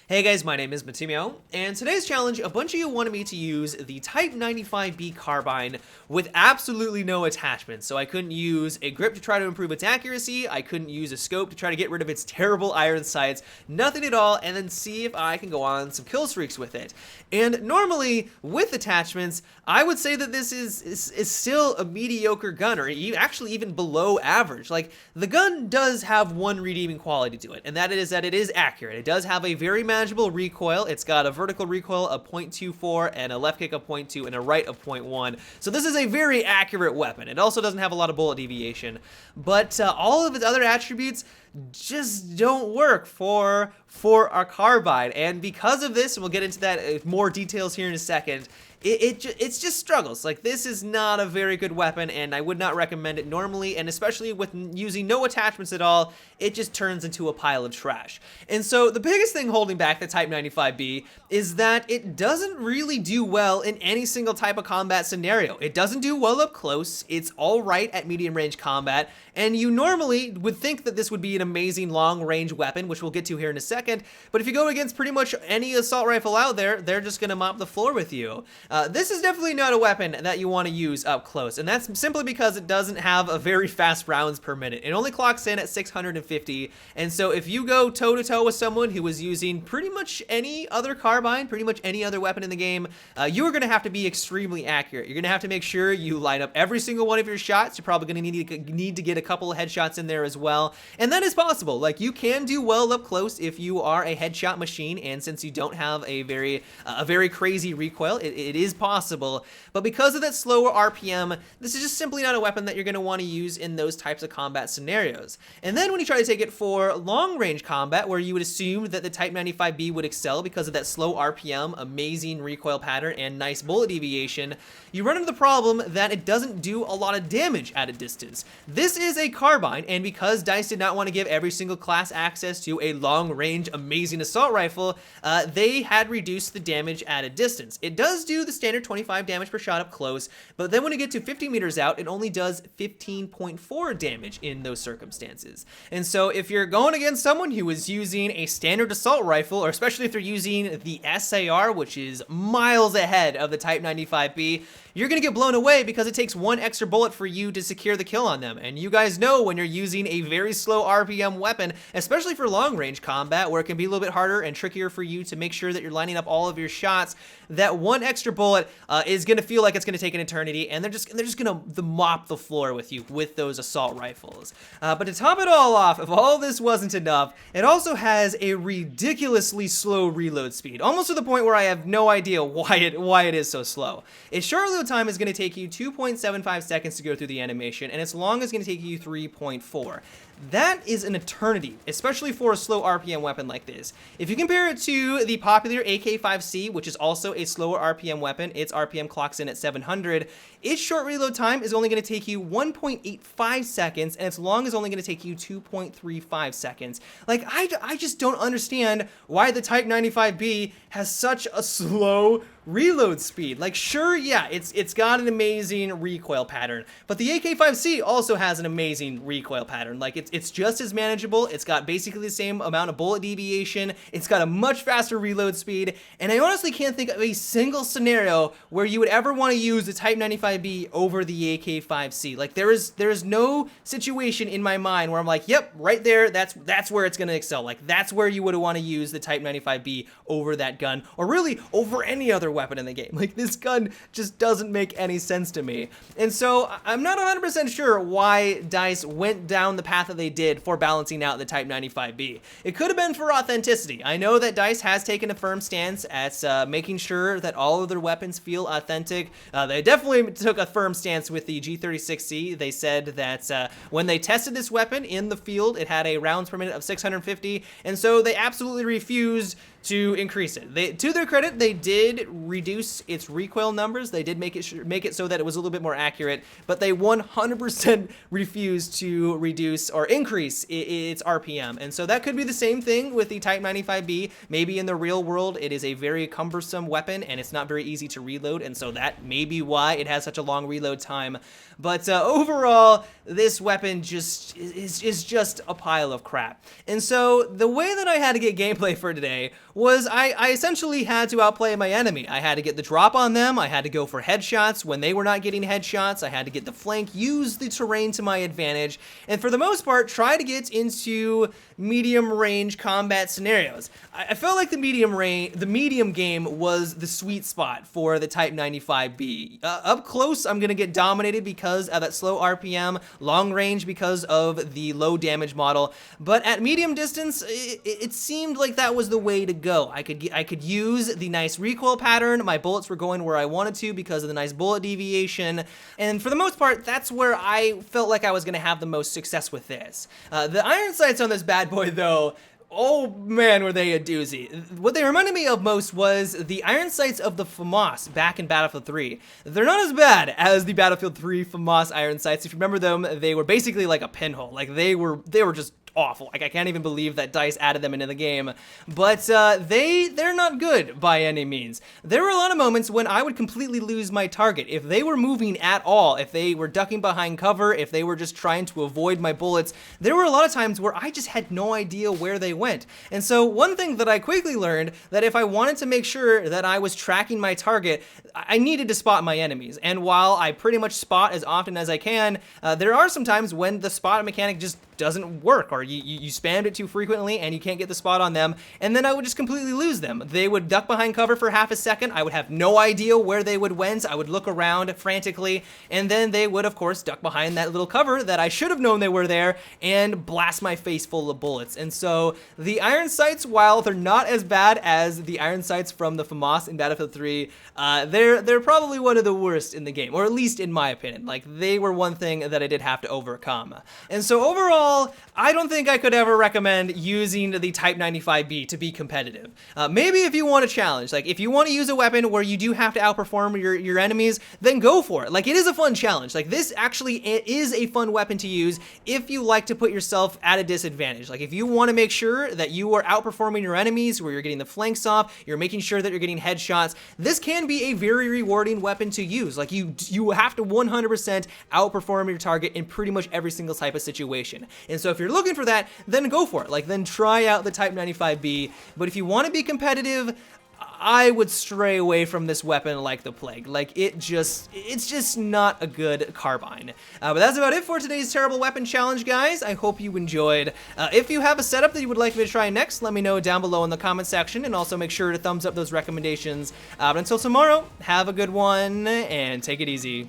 Hey guys, my name is Matimio, and today's challenge, a bunch of you wanted me to use the TYPE-95B Carbine with absolutely no attachments. So I couldn't use a grip to try to improve its accuracy, I couldn't use a scope to try to get rid of its terrible iron sights, nothing at all, and then see if I can go on some kill streaks with it. And normally, with attachments, I would say that this is still a mediocre gun, or actually even below average. Like, the gun does have one redeeming quality to it, and that is that it is accurate. It does have a very manageable recoil. It's got a vertical recoil of 0.24 and a left kick of 0.2 and a right of 0.1. So this is a very accurate weapon. It also doesn't have a lot of bullet deviation, but all of its other attributes just don't work for our carbine. And because of this, and we'll get into that more details here in a second, it's just struggles. Like, this is not a very good weapon, and I would not recommend it normally, and especially with using no attachments at all, it just turns into a pile of trash. And so the biggest thing holding back the TYPE-95B is that it doesn't really do well in any single type of combat scenario. It doesn't do well up close, it's all right at medium range combat, and you normally would think that this would be an amazing long range weapon, which we'll get to here in a second, but if you go against pretty much any assault rifle out there, they're just gonna mop the floor with you. This is definitely not a weapon that you want to use up close, and that's simply because it doesn't have a very fast rounds per minute. It only clocks in at 650, and so if you go toe-to-toe with someone who is using pretty much any other carbine, pretty much any other weapon in the game, you are going to have to be extremely accurate. You're going to have to make sure you line up every single one of your shots. You're probably going to need to get a couple of headshots in there as well, and that is possible. Like, you can do well up close if you are a headshot machine, and since you don't have a very crazy recoil, it is possible, but because of that slower RPM, this is just simply not a weapon that you're going to want to use in those types of combat scenarios. And then when you try to take it for long-range combat, where you would assume that the TYPE-95B would excel because of that slow RPM, amazing recoil pattern, and nice bullet deviation, you run into the problem that it doesn't do a lot of damage at a distance. This is a carbine, and because DICE did not want to give every single class access to a long-range, amazing assault rifle, they had reduced the damage at a distance. It does do the standard 25 damage per shot up close, but then when you get to 50 meters out, it only does 15.4 damage in those circumstances. And so if you're going against someone who is using a standard assault rifle, or especially if they're using the SAR, which is miles ahead of the TYPE-95B, you're gonna get blown away because it takes one extra bullet for you to secure the kill on them. And you guys know when you're using a very slow RPM weapon, especially for long range combat, where it can be a little bit harder and trickier for you to make sure that you're lining up all of your shots, that one extra bullet is gonna feel like it's gonna take an eternity, and they're just gonna mop the floor with you with those assault rifles. But to top it all off, if all this wasn't enough, it also has a ridiculously slow reload speed, almost to the point where I have no idea why it is so slow. Its short reload time is going to take you 2.75 seconds to go through the animation, and its long is going to take you 3.4. That is an eternity, especially for a slow RPM weapon like this. If you compare it to the popular AK-5C, which is also a slower RPM weapon, its RPM clocks in at 700, its short reload time is only going to take you 1.85 seconds, and its long is only going to take you 2.35 seconds. Like, I just don't understand why the TYPE-95B has such a slow reload speed. Like, sure, yeah, it's got an amazing recoil pattern, but the AK-5C also has an amazing recoil pattern. Like, it's just as manageable, it's got basically the same amount of bullet deviation, it's got a much faster reload speed, and I honestly can't think of a single scenario where you would ever want to use the TYPE-95B over the AK-5C. Like, there is no situation in my mind where I'm like, yep, right there, that's where it's gonna excel. Like, that's where you would want to use the TYPE-95B over that gun, or really over any other weapon in the game. Like, this gun just doesn't make any sense to me. And so I'm not 100% sure why DICE went down the path that they did for balancing out the TYPE-95B. It could have been for authenticity. I know that DICE has taken a firm stance at making sure that all of their weapons feel authentic. They definitely took a firm stance with the G36C. They said that when they tested this weapon in the field, it had a rounds per minute of 650, and so they absolutely refused to increase it. To their credit, they did reduce its recoil numbers. They did make it so that it was a little bit more accurate, but they 100% refused to reduce or increase its RPM. And so that could be the same thing with the TYPE-95B. Maybe in the real world, it is a very cumbersome weapon and it's not very easy to reload, and so that may be why it has such a long reload time. But overall, this weapon is just a pile of crap. And so the way that I had to get gameplay for today was I essentially had to outplay my enemy. I had to get the drop on them, I had to go for headshots when they were not getting headshots, I had to get the flank, use the terrain to my advantage, and for the most part, try to get into medium range combat scenarios. I felt like the medium game was the sweet spot for the Type 95B. Up close, I'm gonna get dominated because of that slow RPM, long range because of the low damage model, but at medium distance, it seemed like that was the way to go. I could use the nice recoil pattern, my bullets were going where I wanted to because of the nice bullet deviation, and for the most part, that's where I felt like I was gonna have the most success with this. The iron sights on this bad boy, though, oh man, were they a doozy. What they reminded me of most was the iron sights of the FAMAS back in Battlefield 3. They're not as bad as the Battlefield 3 FAMAS iron sights. If you remember them, they were basically like a pinhole. Like they were just awful. Like I can't even believe that DICE added them into the game, but they're not good by any means. There were a lot of moments when I would completely lose my target. If they were moving at all, if they were ducking behind cover, if they were just trying to avoid my bullets, there were a lot of times where I just had no idea where they went. And so one thing that I quickly learned, that if I wanted to make sure that I was tracking my target, I needed to spot my enemies. And while I pretty much spot as often as I can, there are some times when the spot mechanic just doesn't work, or you spammed it too frequently and you can't get the spot on them, and then I would just completely lose them. They would duck behind cover for half a second, I would have no idea where they would went, I would look around frantically, and then they would of course duck behind that little cover that I should have known they were there and blast my face full of bullets. And so the iron sights, while they're not as bad as the iron sights from the FAMAS in Battlefield 3, they're probably one of the worst in the game, or at least in my opinion. Like, they were one thing that I did have to overcome. And so overall, I don't think I could ever recommend using the Type 95B to be competitive. Maybe if you want a challenge, like if you want to use a weapon where you do have to outperform your enemies, then go for it. Like, it is a fun challenge. Like, this actually is a fun weapon to use if you like to put yourself at a disadvantage. Like, if you want to make sure that you are outperforming your enemies, where you're getting the flanks off, you're making sure that you're getting headshots, this can be a very rewarding weapon to use. Like, you have to 100% outperform your target in pretty much every single type of situation. And so if you're looking for that, then go for it. Like, then try out the Type 95B. But if you want to be competitive, I would stray away from this weapon like the plague. Like, it's just not a good carbine. But that's about it for today's terrible weapon challenge, guys. I hope you enjoyed. If you have a setup that you would like me to try next, let me know down below in the comment section, and also make sure to thumbs up those recommendations. But until tomorrow, have a good one, and take it easy.